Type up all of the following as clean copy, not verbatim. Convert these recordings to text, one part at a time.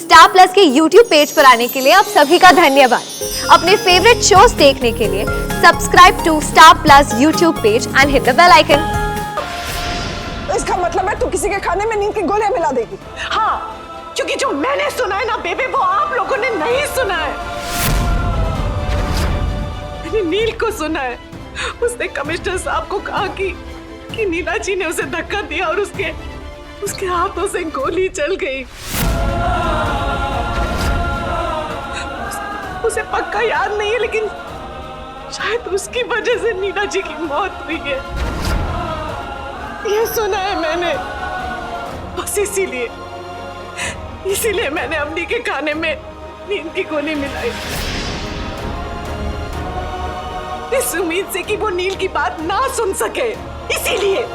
Star plus के YouTube page पर आने के लिए आप सभी का धन्यवाद। अपने फेवरेट शोज देखने के लिए subscribe to Star Plus YouTube page and hit the bell icon. इसका मतलब है तू किसी के खाने में नींद की गोलियां मिला देगी? हाँ, क्योंकि जो मैंने सुना है ना बेबे, वो आप लोगों ने नहीं सुना है। मैंने नील को सुना है। उसने कमिश्नर साहब को कहा कि नीना जी ने उसे धक्का दिया और उसके हाथों से गोली चल गई। उसे पक्का याद नहीं है, लेकिन शायद उसकी वजह से नीना जी की मौत हुई है। ये सुना है मैंने। बस इसीलिए मैंने अम्मी के खाने में नींद की गोली मिलाई, इस उम्मीद से कि वो नील की बात ना सुन सके। इसीलिए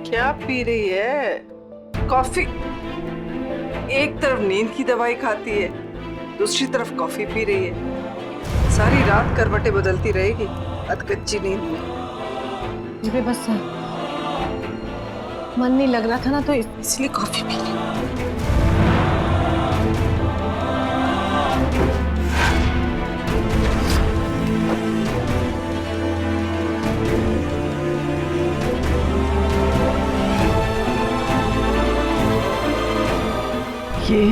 क्या पी रही है? कॉफी। एक तरफ नींद की दवाई खाती है, दूसरी तरफ कॉफी पी रही है। सारी रात करवटें बदलती रहेगी अधकच्ची नींद में। मुझे बस मन नहीं लग रहा था ना, तो इसलिए कॉफी पी ली। ये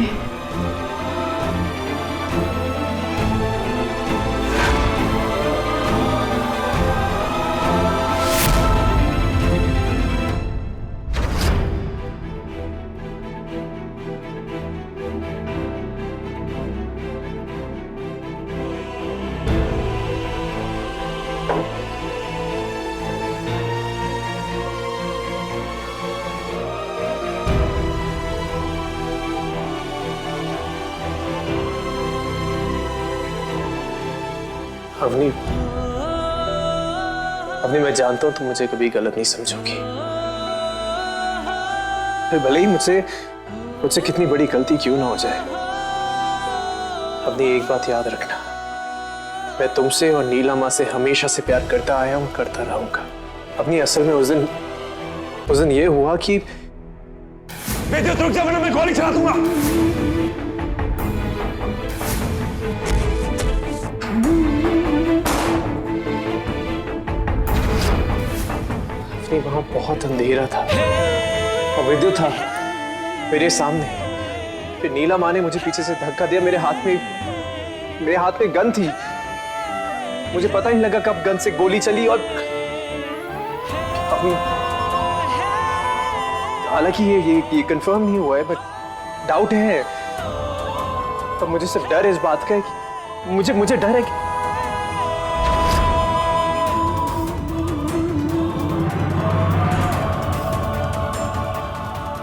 अवनी, मैं जानता हूं तुम मुझे कभी गलत नहीं समझोगी। फिर भले ही मुझसे कितनी बड़ी गलती क्यों ना हो जाए। अवनी, एक बात याद रखना, मैं तुमसे और नीला माँ से हमेशा से प्यार करता आया हूं, करता रहूंगा। अवनी, असल में उस दिन ये हुआ कि रुक जा वरना मैं गोली चला दूंगा। वहां बहुत अंधेरा था और विद्युत था मेरे सामने। फिर नीला माँ ने मुझे पीछे से धक्का दिया। मेरे हाथ में गन थी। मुझे पता नहीं लगा कब गन से गोली चली। और हालांकि ये कंफर्म नहीं हुआ है, बट डाउट है। तो मुझे सिर्फ डर है इस बात का कि मुझे डर है कि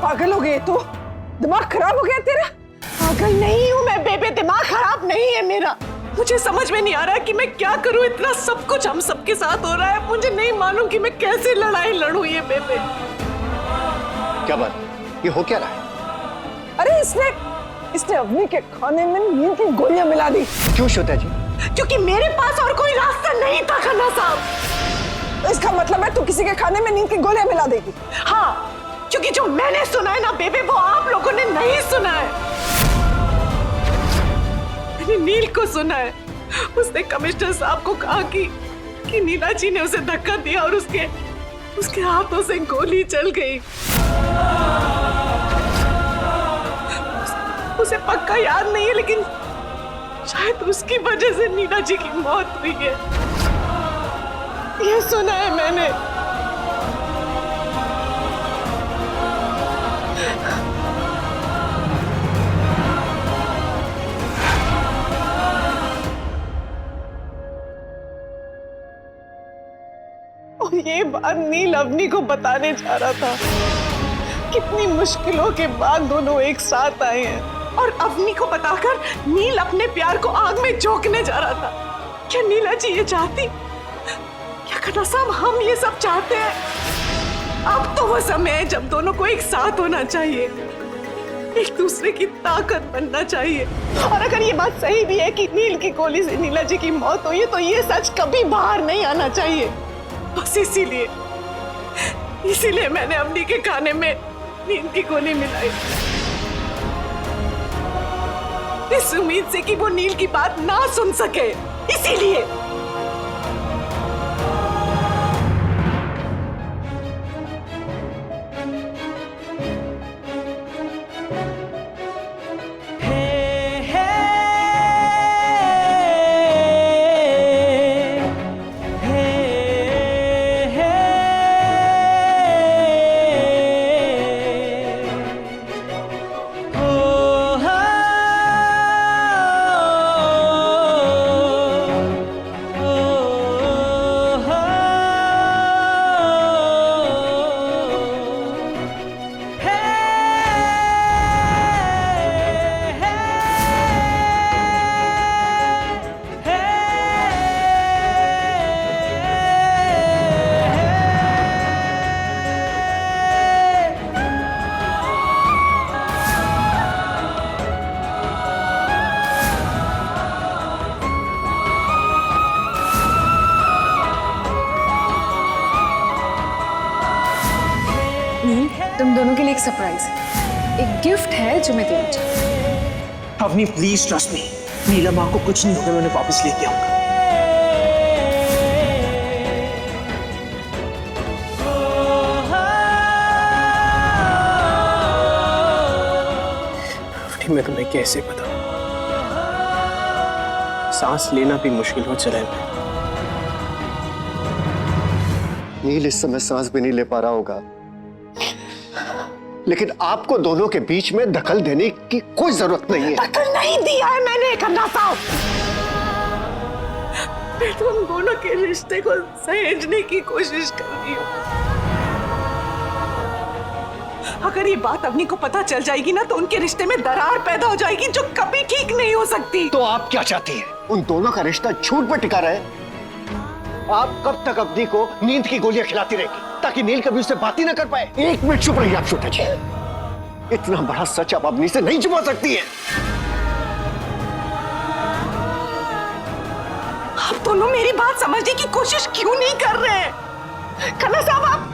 पागल हो गए? तो दिमाग खराब हो गया तेरा? पागल नहीं हूं मैं बेबे, दिमाग खराब नहीं है मेरा। मुझे समझ में नहीं आ रहा कि मैं क्या करूं। इतना सब कुछ हम सबके साथ हो रहा है, मुझे नहीं मालूम कि मैं कैसे लड़ाई लड़ूं ये बेबे। क्या बात, ये हो क्या रहा है? अरे इसने अवनी के खाने में नींद की गोलियां मिला दी। क्यों श्वेता जी? क्योंकि मेरे पास और कोई रास्ता नहीं था खन्ना साहब। इसका मतलब है तू किसी के खाने में नींद की गोलियां मिला देगी? हाँ, क्योंकि जो मैंने सुना है ना बेबे, वो आप लोगों ने नहीं सुना है। मैंने नील को सुना है। उसने कमिश्नर साहब को कहा कि नीना जी ने उसे धक्का दिया और उसके हाथों से गोली चल गई। उसे पक्का याद नहीं है, लेकिन शायद उसकी वजह से नीला जी की मौत हुई है, ये सुना है मैंने। और ये बात नील अवनी को बताने जा रहा था। कितनी मुश्किलों के बाद दोनों एक साथ आए हैं, और अवनी को बताकर नील अपने प्यार को आग में झोंकने जा रहा था। क्या नीला जी ये चाहती? क्या खन्ना साहब हम ये सब चाहते हैं? अब तो वो समय है जब दोनों को एक साथ होना चाहिए, एक दूसरे की ताकत बनना चाहिए। और अगर ये बात सही भी है कि नील की गोली से नीला जी की मौत हुई है, तो ये सच कभी बाहर नहीं आना चाहिए। बस इसीलिए मैंने अवनी के खाने में नींद की गोली मिलाई, इस उम्मीद से कि वो नील की बात ना सुन सके। इसीलिए तुम दोनों के लिए एक सरप्राइज है, एक गिफ्ट है जो मैं देना चाहती हूँ। अवनी प्लीज ट्रस्ट मी, नीला माँ को कुछ नहीं होगा, मैं उन्हें वापस लेके आऊंगा। मैं तुम्हें कैसे बताऊं, सांस लेना भी मुश्किल हो चला है। नील इस समय सांस भी नहीं ले पा रहा होगा, लेकिन आपको दोनों के बीच में दखल देने की कोई जरूरत नहीं है। दखल नहीं दिया है मैंने खन्ना साहब। मैं तुम दोनों के रिश्ते को सहेजने की कोशिश कर रही हूँ। अगर ये बात अवनी को पता चल जाएगी ना, तो उनके रिश्ते में दरार पैदा हो जाएगी जो कभी ठीक नहीं हो सकती। तो आप क्या चाहती हैं? उन दोनों का रिश्ता झूठ पर टिका रहे? आप कब तक अवनी को नींद की गोलियां खिलाती रहेगी ताकि नील कभी उससे बात ही ना कर पाए? एक मिनट चुप रहिए आप छोटा जी, इतना बड़ा सच आप अवनी से नहीं छुपा सकती है। आप दोनों मेरी बात समझने की कोशिश क्यों नहीं कर रहे हैं? खन्ना साहब आप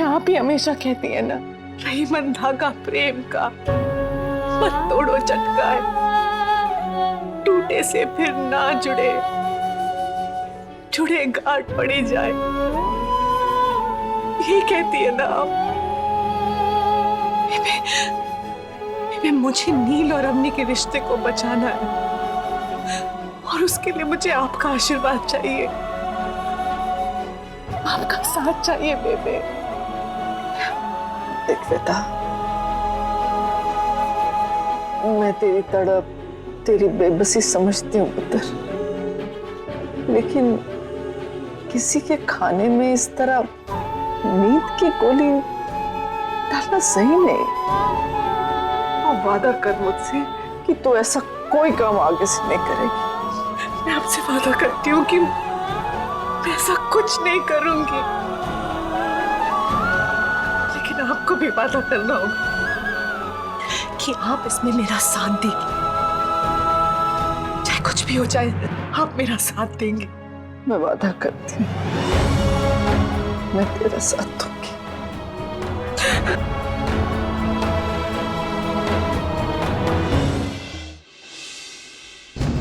आप ही हमेशा कहती है ना, रही मन धागा प्रेम का, मत तोड़ो चटकाए, टूटे से फिर ना जुड़े, जुड़े गांठ पड़ी जाए, ये कहती है ना आप। मुझे नील और अवनी के रिश्ते को बचाना है, और उसके लिए मुझे आपका आशीर्वाद चाहिए, आपका साथ चाहिए बेबे। देख बेटा, मैं तेरी तड़प, तेरी बेबसी समझती हूँ पुत्र, लेकिन किसी के खाने में इस तरह नींद की गोली डालना सही नहीं। और वादा कर मुझसे कि तू ऐसा कोई काम आगे से नहीं करेगी। मैं आपसे वादा करती हूँ कि मैं ऐसा कुछ नहीं करूंगी, लेकिन आपको भी वादा करना होगा कि आप इसमें मेरा साथ देंगे, चाहे कुछ भी हो जाए, आप मेरा साथ देंगे। मैं वादा करती हूँ, मैं तेरा साथ दूंगी।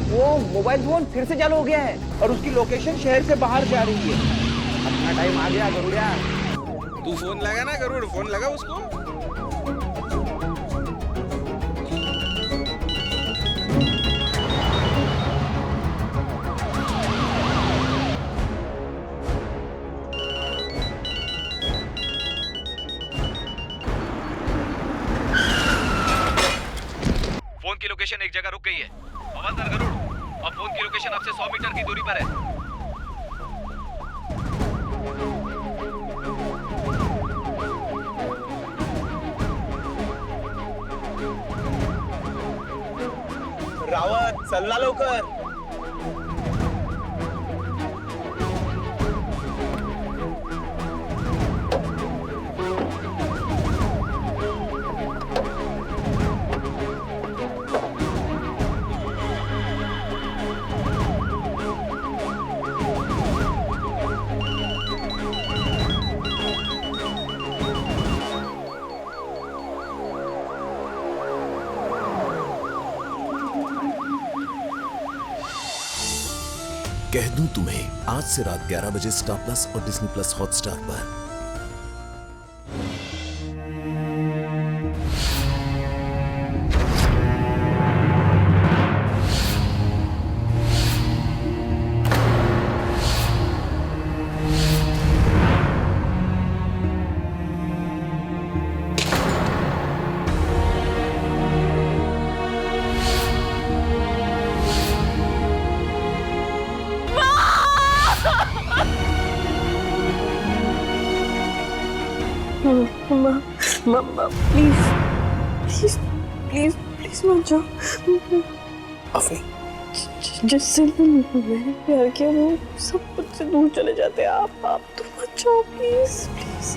वो मोबाइल फोन फिर से चालू हो गया है और उसकी लोकेशन शहर से बाहर जा रही है। अब टाइम आ गया गरुड़िया। तू फोन लगा ना गरुड़, फोन लगा उसको। फोन की लोकेशन एक जगह रुक गई है। हवलदार गरुड़, अब फोन की लोकेशन आपसे 100 मीटर की दूरी पर है। रावत चलना लवकर। कह दूं तुम्हें आज से रात 11 बजे स्टार प्लस और डिज्नी प्लस हॉटस्टार पर। मम्मा प्लीज प्लीज प्लीज प्लीज मत जाओ। अफनी, जिससे मैंने प्यार किया वो सब मुझसे दूर चले जाते हैं। आप तो मत जाओ प्लीज प्लीज।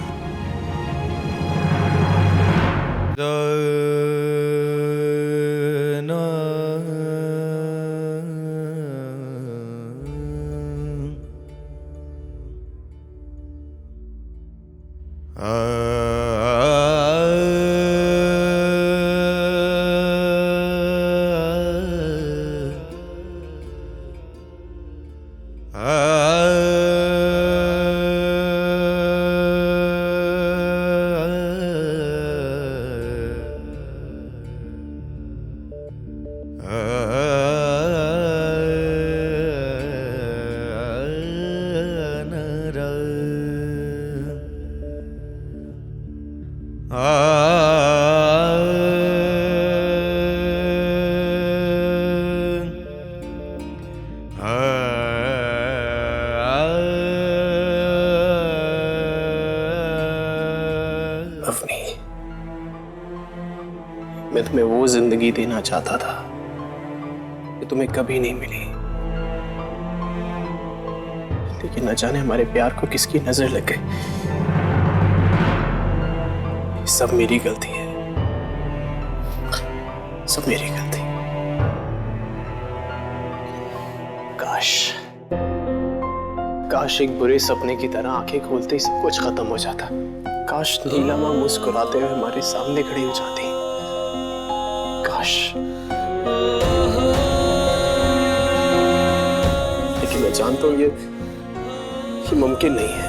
अफनी, मैं तुम्हें वो जिंदगी देना चाहता था जो तुम्हें कभी नहीं मिली, लेकिन न जाने हमारे प्यार को किसकी नजर लग गई। सब मेरी गलती है, सब मेरी गलती। काश एक बुरे सपने की तरह आंखें खोलते ही सब कुछ खत्म हो जाता। काश नीलिमा मुस्कुराते हुए हमारे सामने खड़ी हो जाती। काश, लेकिन मैं जानता हूं ये मुमकिन नहीं है।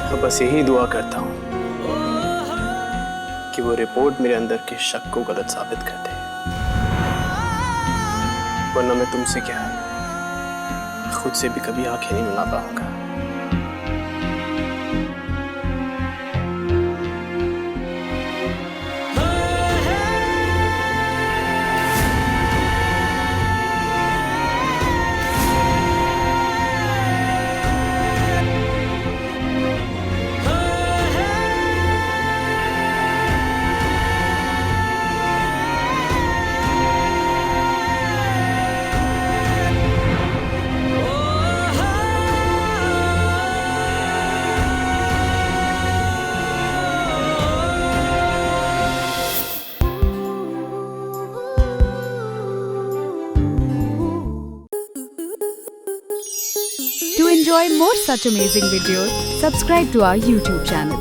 मैं बस यही दुआ करता हूं कि वो रिपोर्ट मेरे अंदर के शक को गलत साबित कर दे, वरना मैं तुमसे क्या, खुद से भी कभी आंखें नहीं मिला पाऊंगा। To enjoy more such amazing videos, subscribe to our YouTube channel.